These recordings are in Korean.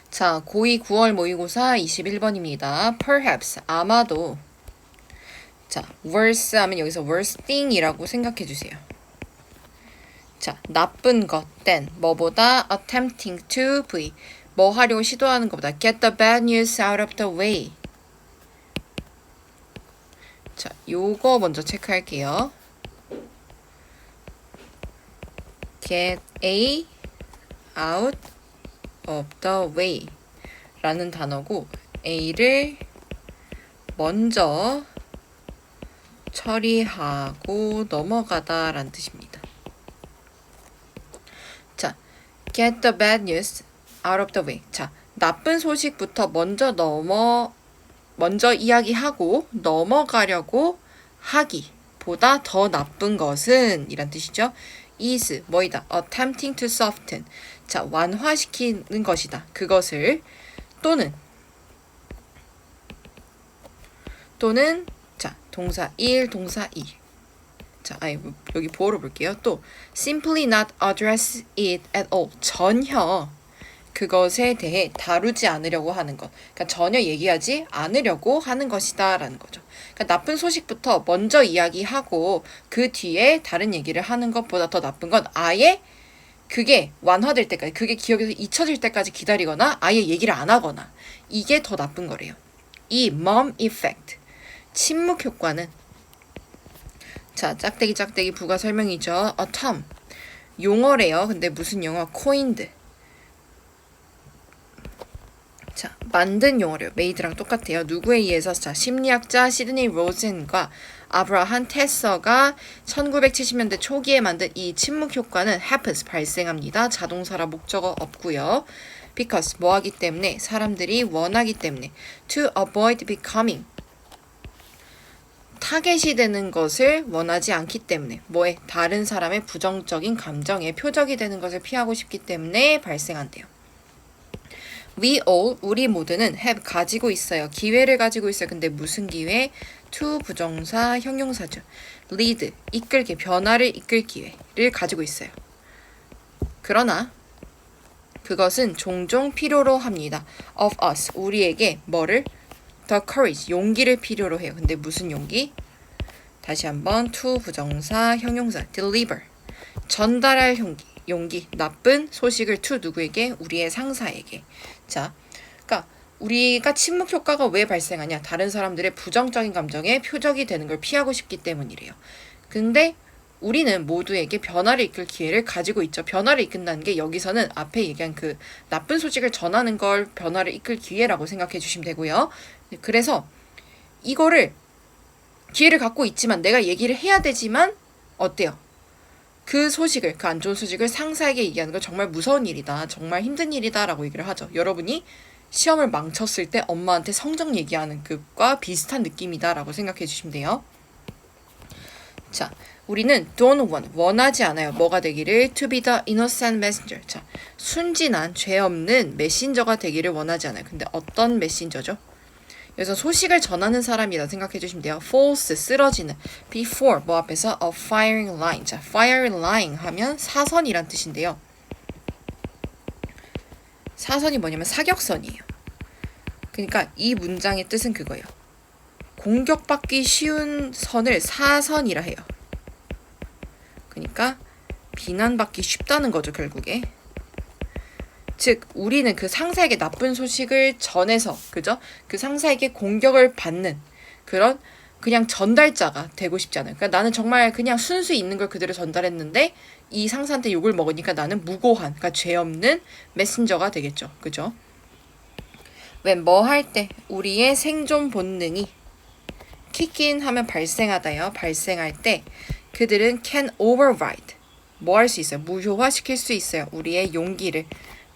자, 고2 9월 모의고사 21번입니다. Perhaps, 아마도. 자, worse 하면 여기서 worse thing이라고 생각해 주세요. 자, 나쁜 것, then, 뭐보다 attempting to be, 뭐 하려고 시도하는 것보다 get the bad news out of the way. 자, 요거 먼저 체크할게요. get A out of the way 라는 단어고 A를 먼저 처리하고 넘어가다 라는 뜻입니다. 자, get the bad news out of the way. 자, 나쁜 소식부터 먼저 이야기하고 넘어가려고 하기보다 더 나쁜 것은 이란 뜻이죠. is 뭐이다? attempting to soften. 자, 완화시키는 것이다. 그것을 또는 자, 동사 1, 동사 2. 자, 여기 보어로 볼게요. 또 simply not address it at all. 전혀 그것에 대해 다루지 않으려고 하는 것. 그러니까 전혀 얘기하지 않으려고 하는 것이다 라는 거죠. 그러니까 나쁜 소식부터 먼저 이야기하고 그 뒤에 다른 얘기를 하는 것보다 더 나쁜 건 아예 그게 완화될 때까지, 그게 기억에서 잊혀질 때까지 기다리거나 아예 얘기를 안 하거나, 이게 더 나쁜 거래요. 이 mom effect, 침묵 효과는, 자, 짝대기 부가 설명이죠. a term, 용어래요. 근데 무슨 용어? coined. 자, 만든 용어래요. made랑 똑같아요. 누구에 의해서? 자, 심리학자 시드니 로젠과 아브라함 테서가 1970년대 초기에 만든 이 침묵 효과는 happens, 발생합니다. 자동사라 목적어 없고요. because, 뭐하기 때문에, 사람들이 원하기 때문에. to avoid becoming, 타겟이 되는 것을 원하지 않기 때문에. 뭐에? 다른 사람의 부정적인 감정에 표적이 되는 것을 피하고 싶기 때문에 발생한대요. We all, 우리 모두는 have, 가지고 있어요. 기회를 가지고 있어요. 근데 무슨 기회? to 부정사 형용사죠. lead, 이끌기, 변화를 이끌 기회를 가지고 있어요. 그러나 그것은 종종 필요로 합니다. of us, 우리에게 뭐를? the courage, 용기를 필요로 해요. 근데 무슨 용기? 다시 한번 to 부정사 형용사 deliver, 전달할 용기, 나쁜 소식을 to 누구에게? 우리의 상사에게. 자, 그러니까 우리가 침묵 효과가 왜 발생하냐? 다른 사람들의 부정적인 감정에 표적이 되는 걸 피하고 싶기 때문이래요. 근데 우리는 모두에게 변화를 이끌 기회를 가지고 있죠. 변화를 이끈다는 게 여기서는 앞에 얘기한 그 나쁜 소식을 전하는 걸 변화를 이끌 기회라고 생각해 주시면 되고요. 그래서 이거를 기회를 갖고 있지만 내가 얘기를 해야 되지만 어때요? 그 소식을, 그 안 좋은 소식을 상사에게 얘기하는 건 정말 무서운 일이다. 정말 힘든 일이다 라고 얘기를 하죠. 여러분이 시험을 망쳤을 때 엄마한테 성적 얘기하는 것과 비슷한 느낌이다 라고 생각해 주시면 돼요. 자, 우리는 don't want, 원하지 않아요. 뭐가 되기를? to be the innocent messenger. 자, 순진한, 죄 없는 메신저가 되기를 원하지 않아요. 근데 어떤 메신저죠? 여기서 소식을 전하는 사람이라 생각해 주시면 돼요. false, 쓰러지는. before, 뭐 앞에서 a firing line. 자, firing line 하면 사선이란 뜻인데요. 사선이 뭐냐면 사격선이에요. 그러니까 이 문장의 뜻은 그거예요. 공격받기 쉬운 선을 사선이라 해요. 그러니까 비난받기 쉽다는 거죠, 결국에. 즉, 우리는 그 상사에게 나쁜 소식을 전해서, 그죠? 그 상사에게 공격을 받는 그런 그냥 전달자가 되고 싶지 않아요. 그러니까 나는 정말 그냥 순수 있는 걸 그대로 전달했는데 이 상사한테 욕을 먹으니까 나는 무고한, 그러니까 죄 없는 메신저가 되겠죠. 그죠? 왜 뭐 할 때 우리의 생존 본능이 kick-in 하면 발생하다요. 발생할 때 그들은 can override, 뭐 할 수 있어요? 무효화시킬 수 있어요. 우리의 용기를.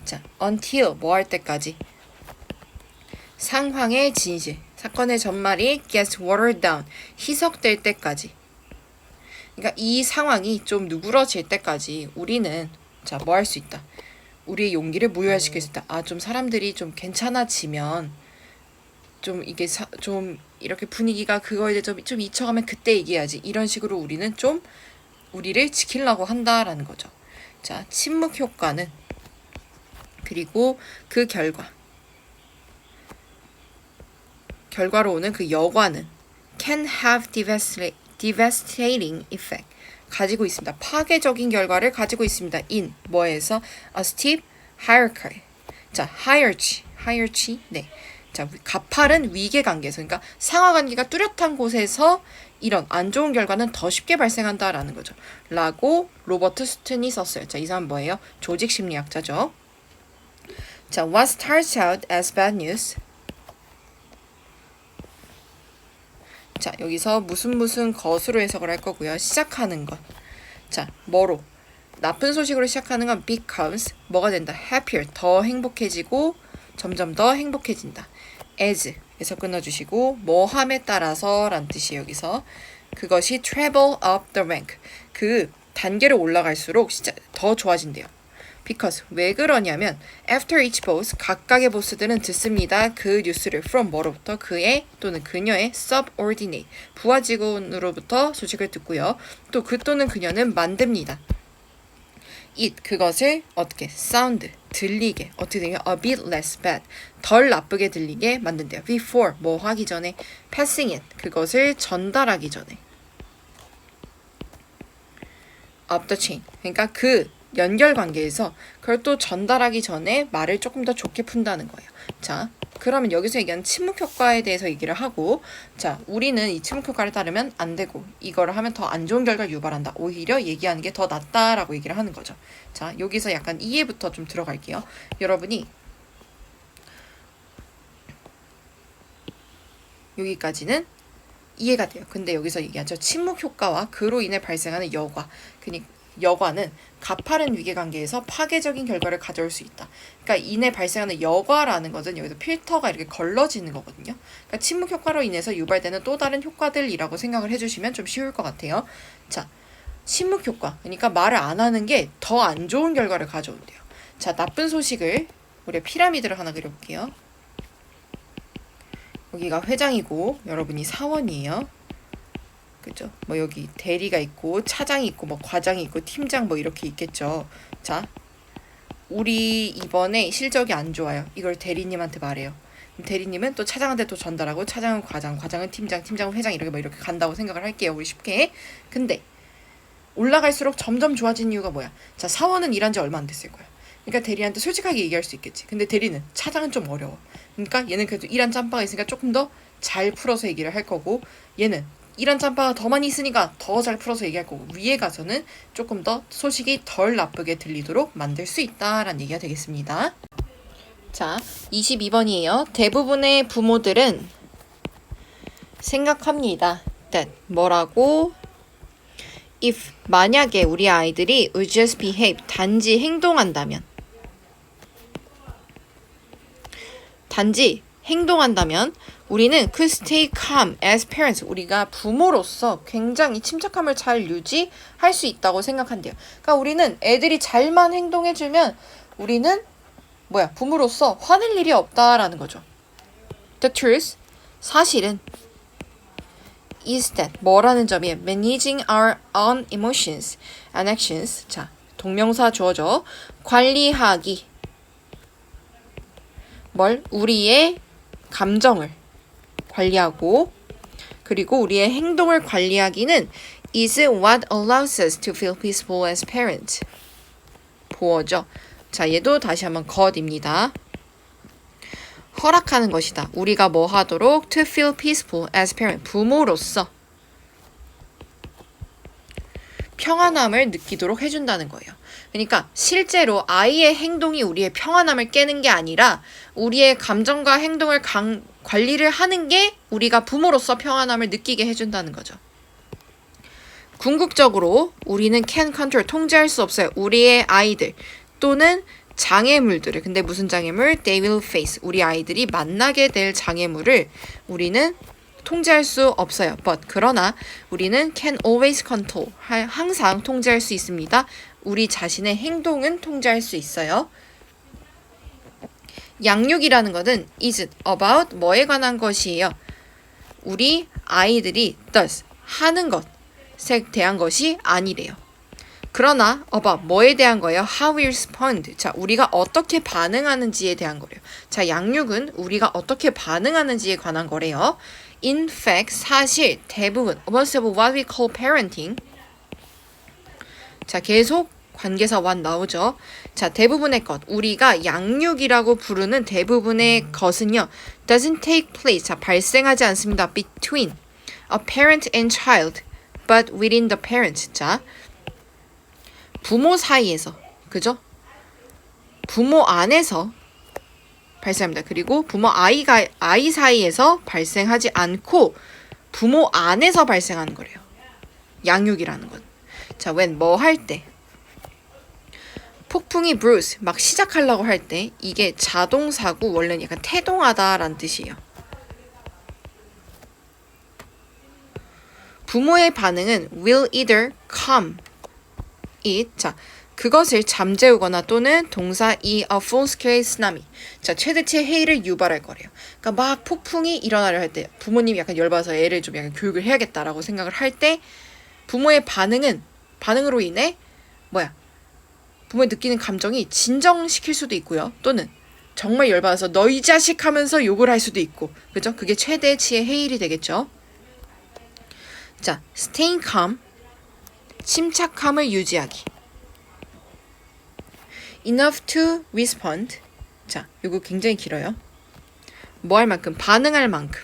자, until, 뭐 할 때까지? 상황의 진실, 사건의 전말이 gets watered down, 희석될 때까지. 그러니까 이 상황이 좀 누그러질 때까지 우리는, 자, 뭐 할 수 있다? 우리의 용기를 무효화시킬 수 있다. 좀 사람들이 좀 괜찮아지면, 좀 이게 좀 이렇게 분위기가 그거에 대해 좀 잊혀가면 그때 얘기해야지. 이런 식으로 우리는 좀 우리를 지키려고 한다라는 거죠. 자, 침묵 효과는, 그리고 그 결과, 결과로 오는 그 여과는 can have devastating effect. 가지고 있습니다. 파괴적인 결과를 가지고 있습니다. in 뭐에서 a steep hierarchy. 자, hierarchy. 네. 자, 가파른 위계 관계에서 그러니까 상하 관계가 뚜렷한 곳에서 이런 안 좋은 결과는 더 쉽게 발생한다라는 거죠. 라고 로버트 스튼이 썼어요. 자, 이 사람 뭐예요? 조직 심리학자죠. 자, what starts out as bad news. 자, 여기서 무슨 것으로 해석을 할 거고요. 시작하는 것. 자, 뭐로? 나쁜 소식으로 시작하는 건 becomes 뭐가 된다? happier 더 행복해지고 점점 더 행복해진다. as에서 끊어주시고 뭐함에 따라서 라는 뜻이에요. 여기서 그것이 travel up the rank 그 단계를 올라갈수록 진짜 더 좋아진대요. because 왜 그러냐면 after each boss 각각의 보스들은 듣습니다. 그 뉴스를 from 뭐로부터 그의 또는 그녀의 subordinate 부하 직원으로부터 소식을 듣고요. 또 그 또는 그녀는 만듭니다. it 그것을 어떻게 sound 들리게 어떻게 되냐 a bit less bad 덜 나쁘게 들리게 만든대요. before 뭐 하기 전에 passing it 그것을 전달하기 전에 up the chain 그러니까 그 연결 관계에서 그걸 또 전달하기 전에 말을 조금 더 좋게 푼다는 거예요. 자, 그러면 여기서 얘기하는 침묵 효과에 대해서 얘기를 하고 자, 우리는 이 침묵 효과를 따르면 안 되고 이거를 하면 더 안 좋은 결과를 유발한다. 오히려 얘기하는 게 더 낫다라고 얘기를 하는 거죠. 자, 여기서 약간 이해부터 좀 들어갈게요. 여러분이 여기까지는 이해가 돼요. 근데 여기서 얘기하죠. 침묵 효과와 그로 인해 발생하는 여과. 그러니까 여과는 가파른 위계관계에서 파괴적인 결과를 가져올 수 있다. 그러니까 인해 발생하는 여과라는 것은 여기서 필터가 이렇게 걸러지는 거거든요. 그러니까 침묵 효과로 인해서 유발되는 또 다른 효과들이라고 생각을 해주시면 좀 쉬울 것 같아요. 자, 침묵 효과. 그러니까 말을 안 하는 게 더 안 좋은 결과를 가져온대요. 자, 나쁜 소식을 우리가 피라미드를 하나 그려볼게요. 여기가 회장이고 여러분이 사원이에요. 그죠? 뭐 여기 대리가 있고 차장이 있고 뭐 과장이 있고 팀장 뭐 이렇게 있겠죠. 자, 우리 이번에 실적이 안 좋아요. 이걸 대리님한테 말해요. 대리님은 또 차장한테 또 전달하고 차장은 과장, 과장은 팀장, 팀장은 회장 이렇게 뭐 이렇게 간다고 생각을 할게요. 우리 쉽게. 근데 올라갈수록 점점 좋아진 이유가 뭐야? 자, 사원은 일한 지 얼마 안 됐을 거야. 그러니까 대리한테 솔직하게 얘기할 수 있겠지. 근데 대리는 차장은 좀 어려워. 그러니까 얘는 그래도 일한 짬바가 있으니까 조금 더 잘 풀어서 얘기를 할 거고 얘는 이런 짬바가 더 많이 있으니까 더 잘 풀어서 얘기할 거고 위에 가서는 조금 더 소식이 덜 나쁘게 들리도록 만들 수 있다라는 얘기가 되겠습니다. 자, 22번이에요. 대부분의 부모들은 생각합니다. that 뭐라고? if 만약에 우리 아이들이 would just behave 단지 행동한다면 우리는 could stay calm as parents. 우리가 부모로서 굉장히 침착함을 잘 유지할 수 있다고 생각한대요. 그러니까 우리는 애들이 잘만 행동해주면 우리는 부모로서 화낼 일이 없다라는 거죠. The truth, 사실은 is that 뭐라는 점이에요. Managing our own emotions and actions. 자, 동명사 주어져. 관리하기. 우리의 감정을 관리하고 그리고 우리의 행동을 관리하기는 is what allows us to feel peaceful as parents. 보어죠. 자, 얘도 다시 한번 것입니다. 허락하는 것이다. 우리가 뭐 하도록 to feel peaceful as parents. 부모로서 평안함을 느끼도록 해준다는 거예요. 그러니까 실제로 아이의 행동이 우리의 평안함을 깨는 게 아니라 우리의 감정과 행동을 관리를 하는 게 우리가 부모로서 평안함을 느끼게 해준다는 거죠. 궁극적으로 우리는 can control, 통제할 수 없어요. 우리의 아이들 또는 장애물들을. 근데 무슨 장애물? They will face. 우리 아이들이 만나게 될 장애물을 우리는 통제할 수 없어요. But 그러나 우리는 can always control. 항상 통제할 수 있습니다. 우리 자신의 행동은 통제할 수 있어요. 양육이라는 것은 is about 뭐에 관한 것이에요. 우리 아이들이 does 하는 것에 대한 것이 아니래요. 그러나 about 뭐에 대한 거예요? How we respond. 자, 우리가 어떻게 반응하는지에 대한 거래요. 자, 양육은 우리가 어떻게 반응하는지에 관한 거래요. In fact, 사실 대부분 most of what we call parenting. 자, 계속 관계사 what 나오죠. 자, 대부분의 것, 우리가 양육이라고 부르는 대부분의 것은요. doesn't take place. 자, 발생하지 않습니다. between a parent and child, but within the parent. 자, 부모 사이에서, 그죠? 부모 안에서 발생합니다. 그리고 아이 사이에서 발생하지 않고 부모 안에서 발생하는 거래요. 양육이라는 건. 자, when 뭐 할 때? 폭풍이 bruise, 막 시작하려고 할 때 이게 자동사고 원래는 약간 태동하다라는 뜻이에요. 부모의 반응은 will either calm it. 자, 그것을 잠재우거나 또는 동사 a full-scale tsunami. 자, 최대치의 해일을 유발할 거래요. 그러니까 막 폭풍이 일어나려 할 때 부모님이 약간 열받아서 애를 좀 약간 교육을 해야겠다라고 생각을 할 때 부모의 반응으로 인해 부모의 느끼는 감정이 진정시킬 수도 있고요. 또는 정말 열받아서 너 이 자식 하면서 욕을 할 수도 있고. 그죠? 그게 최대치의 해일이 되겠죠. 자, staying calm. 침착함을 유지하기. enough to respond. 자, 이거 굉장히 길어요. 뭐 할 만큼? 반응할 만큼.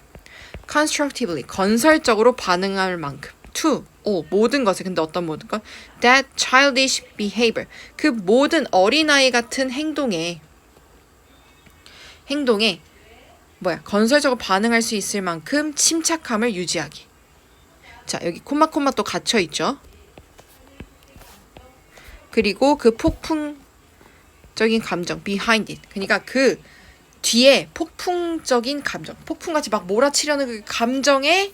constructively. 건설적으로 반응할 만큼. to. 모든 것에. 근데 어떤 모든 것? that childish behavior. 그 모든 어린아이 같은 행동에 건설적으로 반응할 수 있을 만큼 침착함을 유지하기. 자, 여기 콤마 또 갇혀 있죠. 그리고 그 폭풍적인 감정, behind it. 그러니까 그 뒤에 폭풍적인 감정, 폭풍같이 막 몰아치려는 그 감정에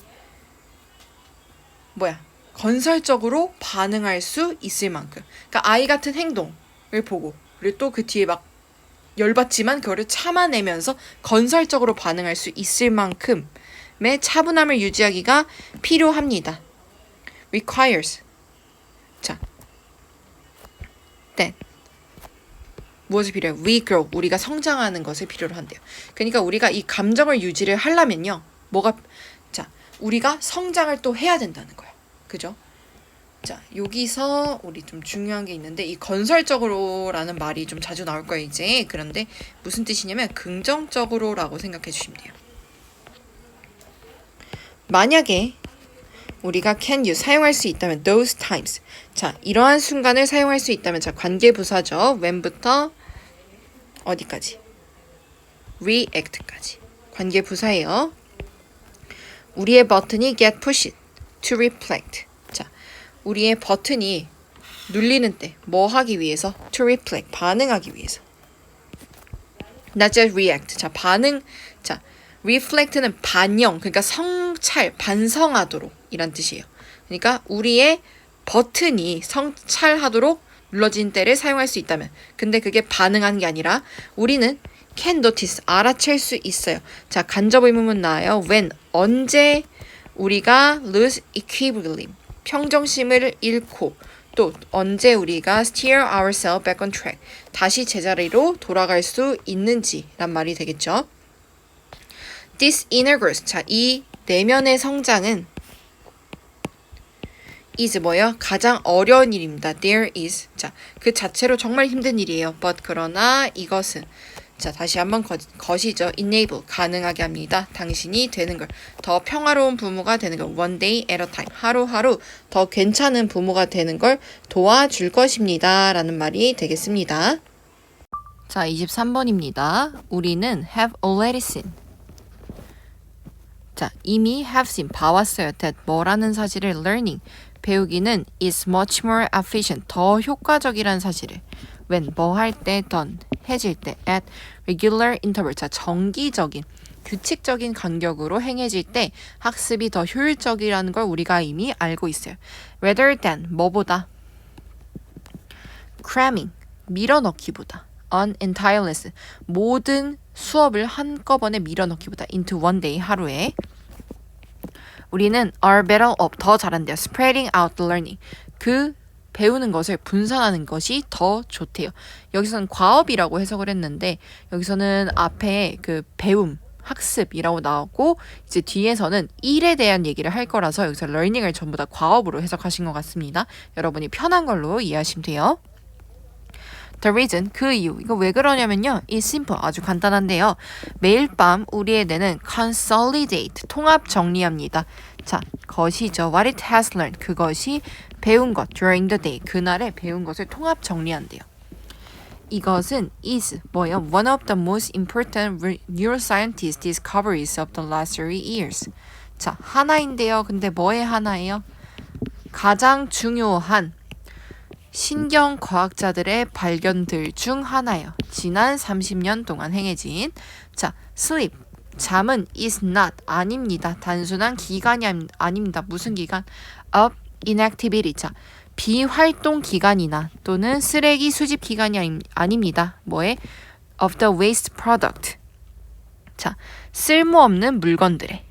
건설적으로 반응할 수 있을 만큼. 그러니까 아이 같은 행동을 보고 그리고 또 그 뒤에 막 열받지만 그거를 참아내면서 건설적으로 반응할 수 있을 만큼의 차분함을 유지하기가 필요합니다. requires. 자, that. 무엇이 필요해요? we grow. 우리가 성장하는 것을 필요로 한대요. 그러니까 우리가 이 감정을 유지를 하려면요. 우리가 성장을 또 해야 된다는 거야. 그죠? 자, 여기서 우리 좀 중요한 게 있는데 이 건설적으로라는 말이 좀 자주 나올 거예요, 이제. 그런데 무슨 뜻이냐면 긍정적으로라고 생각해 주시면 돼요. 만약에 우리가 can use 사용할 수 있다면 those times. 자, 이러한 순간을 사용할 수 있다면 자, 관계부사죠. when부터 어디까지? react까지. 관계부사예요. 우리의 버튼이 get pushed to reflect. 자, 우리의 버튼이 눌리는 때 뭐 하기 위해서? to reflect. 반응하기 위해서. not just react. 자, 자, reflect는 반영. 그러니까 반성하도록 이란 뜻이에요. 그러니까 우리의 버튼이 성찰하도록 눌러진 때를 사용할 수 있다면. 근데 그게 반응하는 게 아니라 우리는 can notice, 알아챌 수 있어요. 자, 간접 의문문 나와요. when, 언제 우리가 lose equilibrium, 평정심을 잃고 또 언제 우리가 steer ourselves back on track, 다시 제자리로 돌아갈 수 있는지란 말이 되겠죠. This inner growth, 자, 이 내면의 성장은 is 뭐예요? 가장 어려운 일입니다. There is, 자, 그 자체로 정말 힘든 일이에요. But 그러나 이것은 자, 다시 한번 것이죠. enable, 가능하게 합니다. 당신이 되는 걸. 더 평화로운 부모가 되는 걸. one day at a time. 하루하루 더 괜찮은 부모가 되는 걸 도와줄 것입니다. 라는 말이 되겠습니다. 자, 23번입니다. 우리는 have already seen. 자, 이미 have seen, 봐왔어요. that 뭐라는 사실을 learning, 배우기는 is much more efficient, 더 효과적이라는 사실을 when, 뭐 할 때, done, 해질 때, at regular interval, 자, 정기적인, 규칙적인 간격으로 행해질 때 학습이 더 효율적이라는 걸 우리가 이미 알고 있어요. rather than, 뭐보다? cramming, 밀어넣기보다. an entire lesson, 모든 수업을 한꺼번에 밀어넣기보다. into one day, 하루에. 우리는 are better off, 더 잘한대요. spreading out the learning, 그 배우는 것을 분산하는 것이 더 좋대요. 여기서는 과업이라고 해석을 했는데 여기서는 앞에 그 배움, 학습이라고 나오고 이제 뒤에서는 일에 대한 얘기를 할 거라서 여기서 learning을 전부 다 과업으로 해석하신 것 같습니다. 여러분이 편한 걸로 이해하시면 돼요. The reason, 그 이유. 이거 왜 그러냐면요. It's simple, 아주 간단한데요. 매일 밤 우리의 뇌는 consolidate, 통합 정리합니다. 자, 것이죠. What it has learned, 그것이 배운 것, during the day, 그날에 배운 것을 통합 정리한대요. 이것은 is 뭐예요? One of the most important neuroscientist discoveries of the last 3 years. 자, 하나인데요. 근데 뭐의 하나예요? 가장 중요한 신경과학자들의 발견들 중 하나예요. 지난 30년 동안 행해진. 자, sleep. 잠은 is not. 아닙니다. 단순한 기간이 아닙니다. 무슨 기간? of inactivity. 자, 비활동 기간이나 또는 쓰레기 수집 기간이 아닙니다. 뭐에? of the waste product. 자, 쓸모없는 물건들의.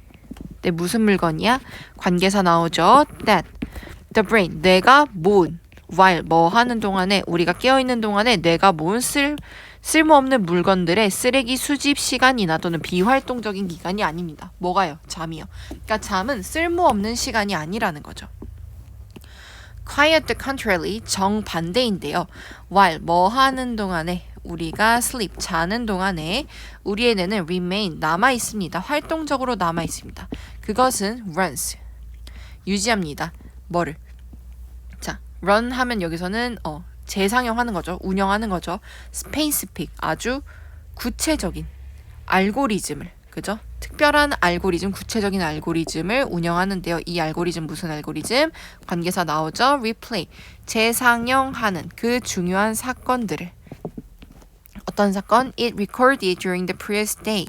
네, 무슨 물건이야? 관계사 나오죠. that. the brain. 뇌가 모은. while 뭐 하는 동안에 우리가 깨어있는 동안에 뇌가 모은 쓸모없는 물건들의 쓰레기 수집 시간이나 또는 비활동적인 기간이 아닙니다. 뭐가요? 잠이요. 그러니까 잠은 쓸모없는 시간이 아니라는 거죠. Quite the contrary, 정반대인데요. While 뭐 하는 동안에 우리가 sleep, 자는 동안에 우리의 뇌는 remain, 남아있습니다. 활동적으로 남아있습니다. 그것은 runs, 유지합니다. 뭐를? 자, run 하면 여기서는 재상영하는 거죠. 운영하는 거죠. specific, 아주 구체적인 알고리즘을, 그죠? 특별한 알고리즘, 구체적인 알고리즘을 운영하는데요. 이 알고리즘 무슨 알고리즘? 관계사 나오죠. replay, 재상영하는 그 중요한 사건들을. 어떤 사건? It recorded during the previous day.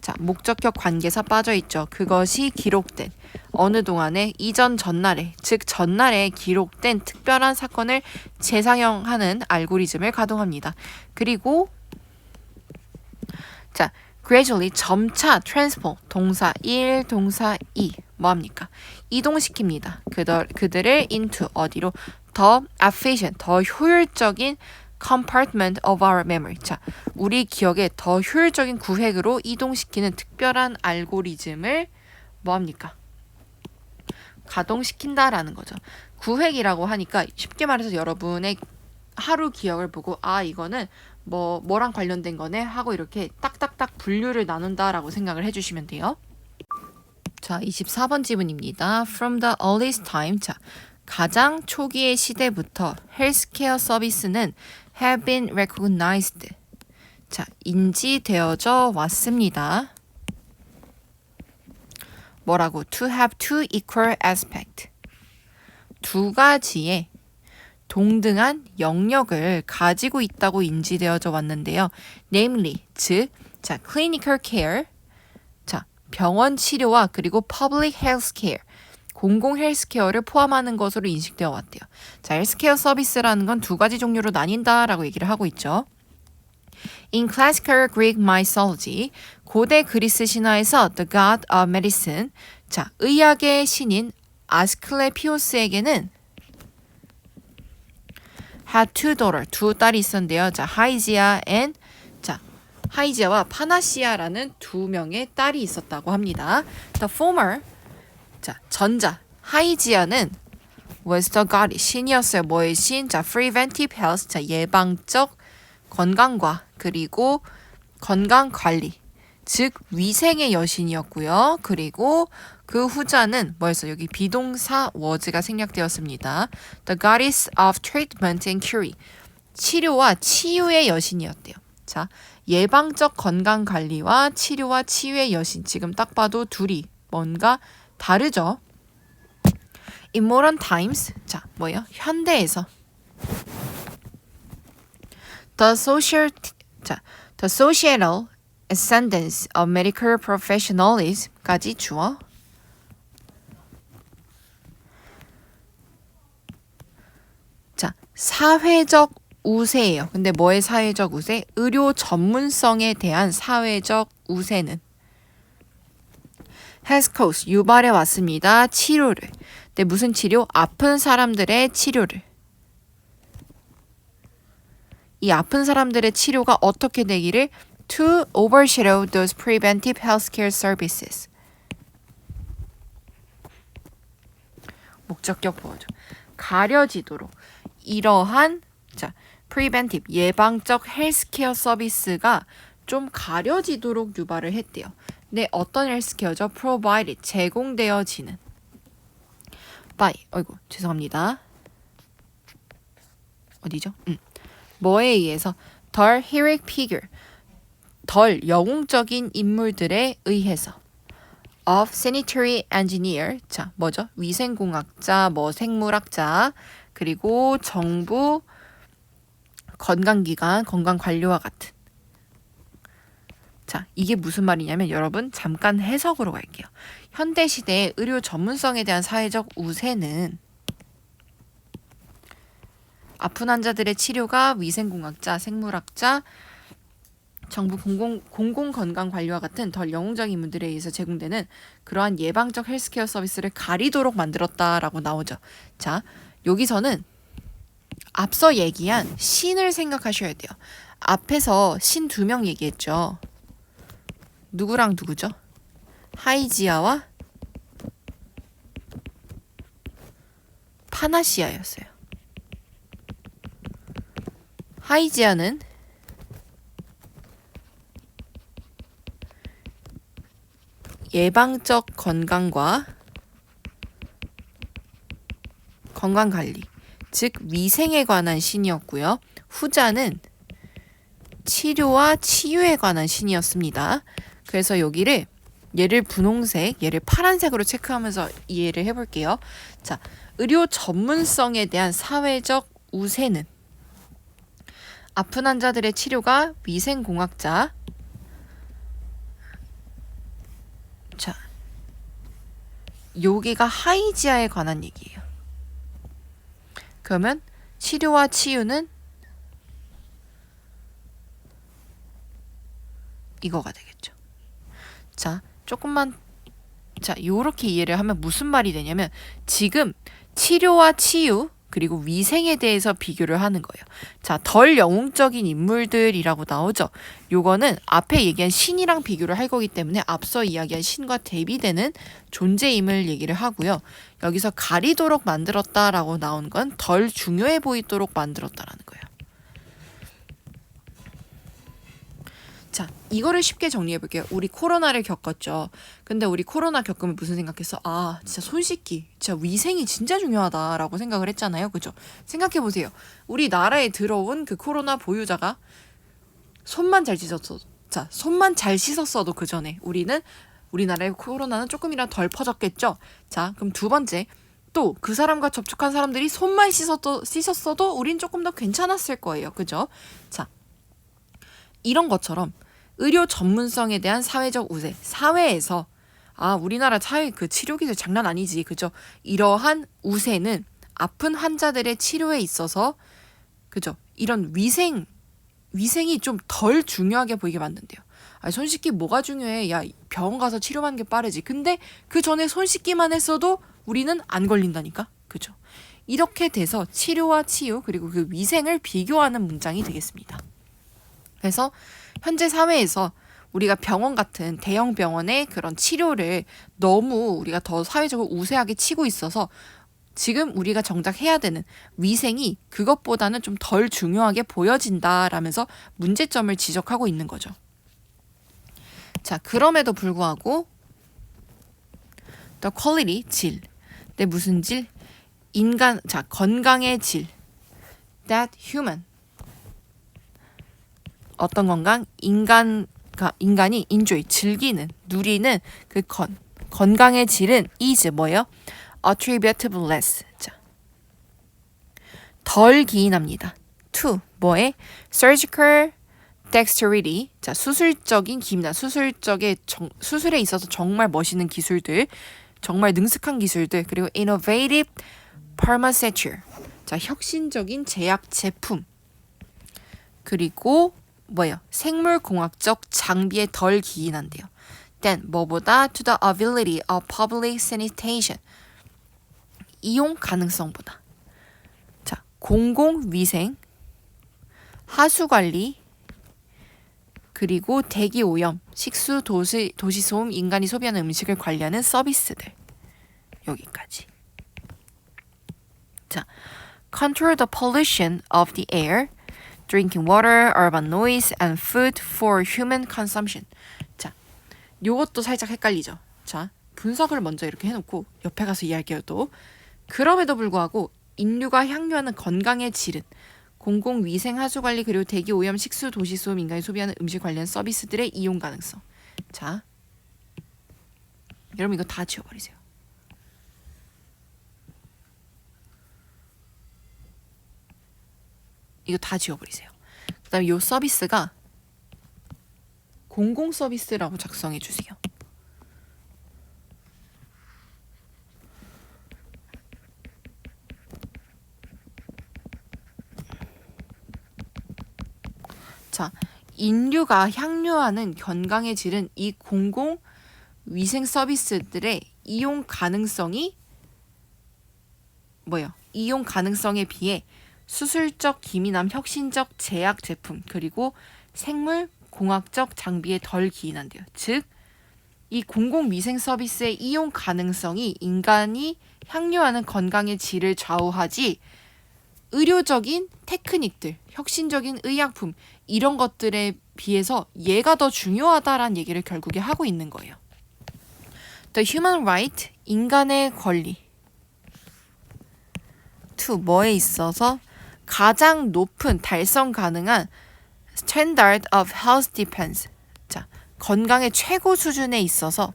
자, 목적격 관계사 빠져있죠. 그것이 기록된 어느 동안에 이전 전날에, 즉 전날에 기록된 특별한 사건을 재상영하는 알고리즘을 가동합니다. 그리고 자, gradually 점차 transform 동사 1, 동사 2 뭐합니까? 이동시킵니다. 그들을 into 어디로? 더 efficient, 더 효율적인 compartment of our memory. 자, 우리 기억의 더 효율적인 구획으로 이동시키는 특별한 알고리즘을 뭐합니까? 가동시킨다라는 거죠. 구획이라고 하니까 쉽게 말해서 여러분의 하루 기억을 보고 아, 이거는 뭐랑 관련된 거네 하고 이렇게 딱딱딱 분류를 나눈다라고 생각을 해주시면 돼요. 자, 24번 지문입니다. From the earliest time. 자, 가장 초기의 시대부터 헬스케어 서비스는 have been recognized. 자, 인지되어져 왔습니다. 뭐라고? To have two equal aspect. 두 가지의 동등한 영역을 가지고 있다고 인지되어져 왔는데요. Namely, 즉, 자, clinical care, 자, 병원 치료와 그리고 public health care, 공공 헬스케어를 포함하는 것으로 인식되어 왔대요. 자, 헬스케어 서비스라는 건 두 가지 종류로 나뉜다라고 얘기를 하고 있죠. In classical Greek mythology, 고대 그리스 신화에서 the god of medicine, 자, 의학의 신인 아스클레피오스에게는 had two daughters, 두 딸이 있었는데요. 자, 하이지아 and, 자, 하이지아와 파나시아라는 두 명의 딸이 있었다고 합니다. The former, 자, 전자, 하이지아는 was the god, 신이었어요. 뭐의 신? 자, preventive health, 자, 예방적 건강과 그리고 건강관리, 즉 위생의 여신이었고요. 그리고 그 후자는 뭐였어요? 여기 비동사 was가 생략되었습니다. The goddess of treatment and cure, 치료와 치유의 여신이었대요. 자, 예방적 건강관리와 치료와 치유의 여신, 지금 딱 봐도 둘이 뭔가 다르죠? In modern times, 자, 뭐예요? 현대에서 The societal ascendance of medical professionalism까지 주어. 자, 사회적 우세예요. 근데 뭐의 사회적 우세? 의료 전문성에 대한 사회적 우세는 has caused 유발해 왔습니다. 치료를. 네, 무슨 치료? 아픈 사람들의 치료를. 이 아픈 사람들의 치료가 어떻게 되기를 to overshadow those preventive healthcare services. 목적격 보호죠. 가려지도록 이러한 preventive 예방적 헬스케어 서비스가 좀 가려지도록 유발을 했대요. 네, 어떤 헬스케어죠? provided 제공되어지는 by 죄송합니다. 어디죠? 뭐에 의해서 덜 heroic figure 덜 영웅적인 인물들에 의해서 of sanitary engineer 뭐죠? 위생공학자, 생물학자 그리고 정부 건강기관, 건강관료와 같은 이게 무슨 말이냐면 여러분 잠깐 해석으로 갈게요. 현대시대의 의료 전문성에 대한 사회적 우세는 아픈 환자들의 치료가 위생공학자, 생물학자, 정부 공공건강관리와 같은 덜 영웅적인 인물들에 의해서 제공되는 그러한 예방적 헬스케어 서비스를 가리도록 만들었다라고 나오죠. 자, 여기서는 앞서 얘기한 신을 생각하셔야 돼요. 앞에서 신 2명 얘기했죠. 누구랑 누구죠? 하이지아와 파나시아였어요. 하이지아는 예방적 건강과 건강관리, 즉 위생에 관한 신이었고요. 후자는 치료와 치유에 관한 신이었습니다. 그래서 여기를 얘를 분홍색, 얘를 파란색으로 체크하면서 이해를 해볼게요. 자, 의료 전문성에 대한 사회적 우세는 아픈 환자들의 치료가 위생공학자, 자, 여기가 하이지아에 관한 얘기예요. 그러면 치료와 치유는 이거가 되겠죠. 자, 조금만 요렇게 이해를 하면 무슨 말이 되냐면 지금 치료와 치유 그리고 위생에 대해서 비교를 하는 거예요. 자, 덜 영웅적인 인물들이라고 나오죠. 요거는 앞에 얘기한 신이랑 비교를 할 거기 때문에 앞서 이야기한 신과 대비되는 존재임을 얘기를 하고요. 여기서 가리도록 만들었다라고 나온 건 덜 중요해 보이도록 만들었다라는 거예요. 자, 이거를 쉽게 정리해 볼게요. 우리 코로나를 겪었죠. 근데 우리 코로나 겪으면 무슨 생각했어? 아, 진짜 손 씻기. 진짜 위생이 진짜 중요하다라고 생각을 했잖아요. 그죠? 생각해 보세요. 우리나라에 들어온 그 코로나 보유자가 손만 잘 씻었어도, 손만 잘 씻었어도 그 전에 우리나라의 코로나는 조금이라도 덜 퍼졌겠죠? 자, 그럼 두 번째. 또 그 사람과 접촉한 사람들이 손만 씻었어도 우린 조금 더 괜찮았을 거예요. 그죠? 자, 이런 것처럼 의료 전문성에 대한 사회적 우세, 사회에서 우리나라 사회 그 치료기술 장난 아니지, 그죠? 이러한 우세는 아픈 환자들의 치료에 있어서, 그죠? 이런 위생이 좀 덜 중요하게 보이게 만든대요. 손 씻기 뭐가 중요해? 야, 병원 가서 치료받는 게 빠르지. 근데 그 전에 손 씻기만 했어도 우리는 안 걸린다니까, 그죠? 이렇게 돼서 치료와 치유 그리고 그 위생을 비교하는 문장이 되겠습니다. 그래서 현재 사회에서 우리가 병원 같은 대형 병원의 그런 치료를 너무 우리가 더 사회적으로 우세하게 치고 있어서 지금 우리가 정작 해야 되는 위생이 그것보다는 좀 덜 중요하게 보여진다라면서 문제점을 지적하고 있는 거죠. 자, 그럼에도 불구하고 the quality, 질. 네, 무슨 질? 건강의 질. that human. 어떤 건강? 인간이 enjoy, 즐기는, 누리는 그 건강의 질은 is 뭐예요? attributeless. 자, 덜 기인합니다. to 뭐에? surgical dexterity. 자, 수술적인 기입니다. 수술에 있어서 정말 멋있는 기술들, 정말 능숙한 기술들, 그리고 innovative pharmaceutical. 자, 혁신적인 제약 제품. 그리고 뭐예요? 생물공학적 장비에 덜 기인한대요. than 뭐보다 to the ability of public sanitation. 이용 가능성보다. 자, 공공위생, 하수관리, 그리고 대기오염, 식수, 도시소음, 인간이 소비하는 음식을 관리하는 서비스들. 여기까지. 자, control the pollution of the air, drinking water, urban noise, and food for human consumption. 자, 요것도 살짝 헷갈리죠. 자, 분석을 먼저 이렇게 해놓고 옆에 가서 이야기해요 또. 그럼에도 불구하고 인류가 향유하는 건강의 질은 공공위생, 하수관리, 그리고 대기오염, 식수, 도시소음, 인간이 소비하는 음식 관련 서비스들의 이용 가능성. 자, 여러분 이거 다 지워버리세요. 이거 다 지워버리세요. 그 다음에 이 서비스가 공공 서비스라고 작성해 주세요. 자, 인류가 향유하는 건강의 질은 이 공공 위생 서비스들의 이용 가능성이 뭐예요? 이용 가능성에 비해 수술적 기민함, 혁신적 제약 제품, 그리고 생물 공학적 장비에 덜 기인한대요. 즉, 이 공공위생 서비스의 이용 가능성이 인간이 향유하는 건강의 질을 좌우하지 의료적인 테크닉들, 혁신적인 의약품 이런 것들에 비해서 얘가 더 중요하다라는 얘기를 결국에 하고 있는 거예요. The human right, 인간의 권리. to 뭐에 있어서 가장 높은 달성 가능한 standard of health depends. 자, 건강의 최고 수준에 있어서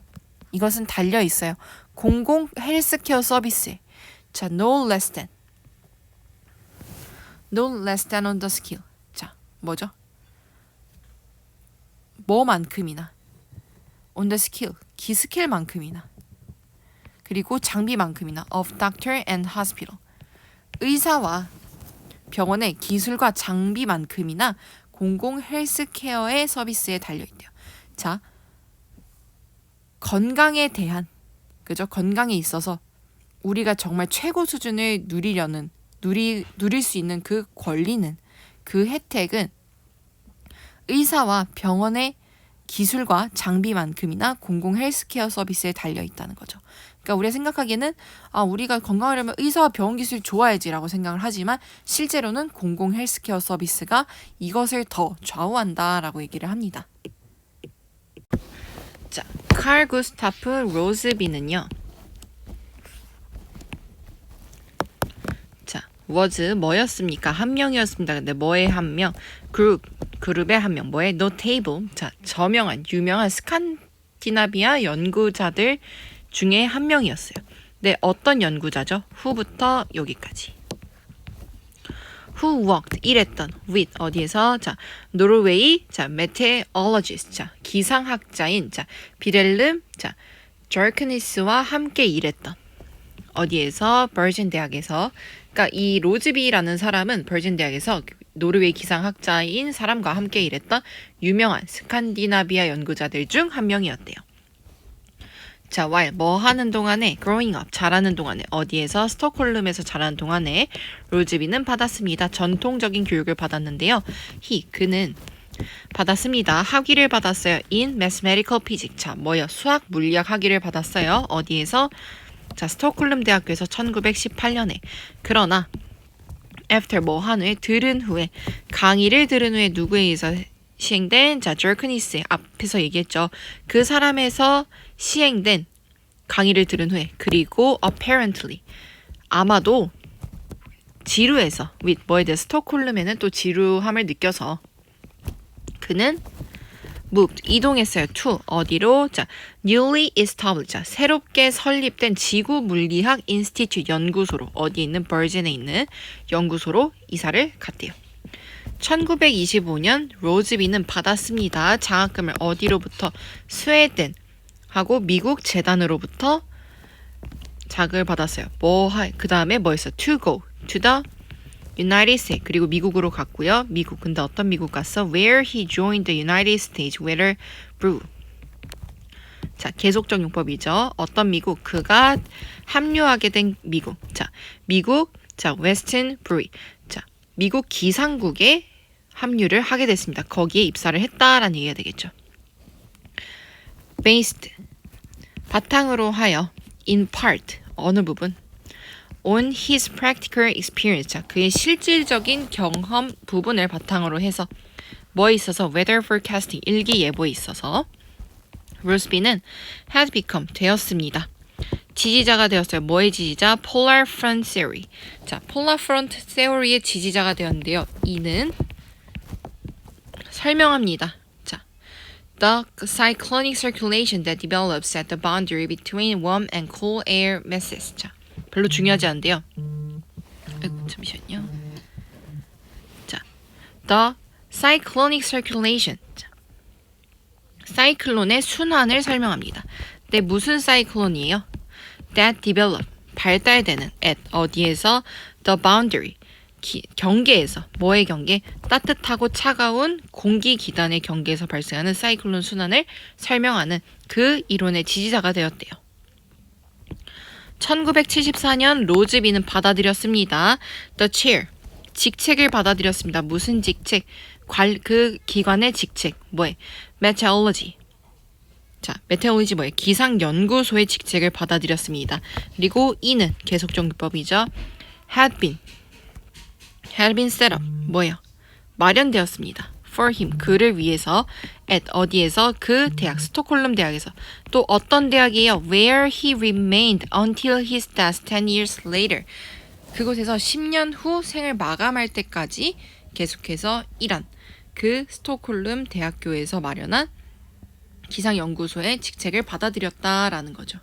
이것은 달려 있어요. 공공 헬스케어 서비스에. 자, no less than on the skill. 자, 뭐죠? 뭐만큼이나 on the skill, 기스킬만큼이나 그리고 장비만큼이나 of doctor and hospital. 의사와 병원의 기술과 장비만큼이나 공공 헬스케어의 서비스에 달려있대요. 자, 건강에 대한, 그죠? 건강에 있어서 우리가 정말 최고 수준을 누릴 수 있는 그 권리는, 그 혜택은 의사와 병원의 기술과 장비만큼이나 공공 헬스케어 서비스에 달려있다는 거죠. 그러니까 우리가 생각하기에는 우리가 건강하려면 의사와 병원 기술이 좋아야지라고 생각을 하지만 실제로는 공공 헬스케어 서비스가 이것을 더 좌우한다라고 얘기를 합니다. 자, 칼 구스타프 로즈비는요. 자, was 뭐였습니까? 한 명이었습니다. 근데 뭐의 한 명? 그룹의 한 명. 뭐의? notable. 자, 저명한, 유명한 스칸디나비아 연구자들 중에 한 명이었어요. 네, 어떤 연구자죠? who부터 여기까지. who worked, 일했던, with, 어디에서? 자, 노르웨이, 자, meteorologist, 자, 기상학자인, 자, 비렐름, 자, 저크니스와 함께 일했던, 어디에서? 버진 대학에서. 그러니까 이 로즈비라는 사람은 버진 대학에서 노르웨이 기상학자인 사람과 함께 일했던 유명한 스칸디나비아 연구자들 중 한 명이었대요. 자, while 뭐 하는 동안에? growing up, 자라는 동안에. 어디에서? 스톡홀름에서 자라는 동안에 로즈비는 받았습니다. 전통적인 교육을 받았는데요. 그는 받았습니다. 학위를 받았어요. in mathematical physics. 자, 뭐요? 수학 물리학 학위를 받았어요. 어디에서? 자, 스톡홀름 대학교에서 1918년에. 그러나 after 뭐 한 후에, 들은 후에, 강의를 들은 후에 누구에 의해서 시행된? 자, 저크니스 앞에서 얘기했죠. 그 사람에서 시행된 강의를 들은 후에, 그리고 apparently 아마도 지루해서 with 뭐에 대해 스톡홀름에는 또 지루함을 느껴서 그는 moved 이동했어요. to 어디로? 자, newly established, 자, 새롭게 설립된 지구 물리학 인스티튜트 연구소로, 어디 있는 버진에 있는 연구소로 이사를 갔대요. 1925년 로즈비는 받았습니다. 장학금을 어디로부터? 스웨덴 하고 미국 재단으로부터 자극을 받았어요. 그 다음에 뭐 했어? To go to the United States. 그리고 미국으로 갔고요. 미국. 근데 어떤 미국 갔어? Where he joined the United States Weather Bureau. 자, 계속적 용법이죠. 어떤 미국? 그가 합류하게 된 미국. 자, 미국, 자, 웨스턴 브리. 자, 미국 기상국에 합류를 하게 됐습니다. 거기에 입사를 했다라는 얘기가 되겠죠. based, 바탕으로 하여, in part, 어느 부분, on his practical experience, 자, 그의 실질적인 경험 부분을 바탕으로 해서 뭐에 있어서 weather forecasting, 일기예보에 있어서 로스비는 had become, 되었습니다. 지지자가 되었어요. 뭐의 지지자? Polar Front Theory. 자, Polar Front Theory의 지지자가 되었는데요. 이는 설명합니다. 자, the cyclonic circulation that develops at the boundary between warm and cool air masses. 자, 별로 중요하지 않은데요. 아이고, 잠시만요. 자, the cyclonic circulation. 자, 사이클론의 순환을 설명합니다. 네, 무슨 사이클론이에요? That develop, 발달되는 at, 어디에서? The boundary, 경계에서. 뭐의 경계? 따뜻하고 차가운 공기 기단의 경계에서 발생하는 사이클론 순환을 설명하는 그 이론의 지지자가 되었대요. 1974년 로즈비는 받아들였습니다. The chair, 직책을 받아들였습니다. 무슨 직책? 그 기관의 직책. 뭐에? Meteorology. 자, 메테올로지 뭐예요? 기상연구소의 직책을 받아들였습니다. 그리고 이는 계속적 용법이죠. had been set up. 뭐예요? 마련되었습니다. for him, 그를 위해서. at, 어디에서? 그 대학, 스톡홀름 대학에서. 또 어떤 대학이에요? where he remained until his death 10 years later. 그곳에서 10년 후 생을 마감할 때까지 계속해서 일한 그 스톡홀름 대학교에서 마련한 기상연구소의 직책을 받아들였다라는 거죠.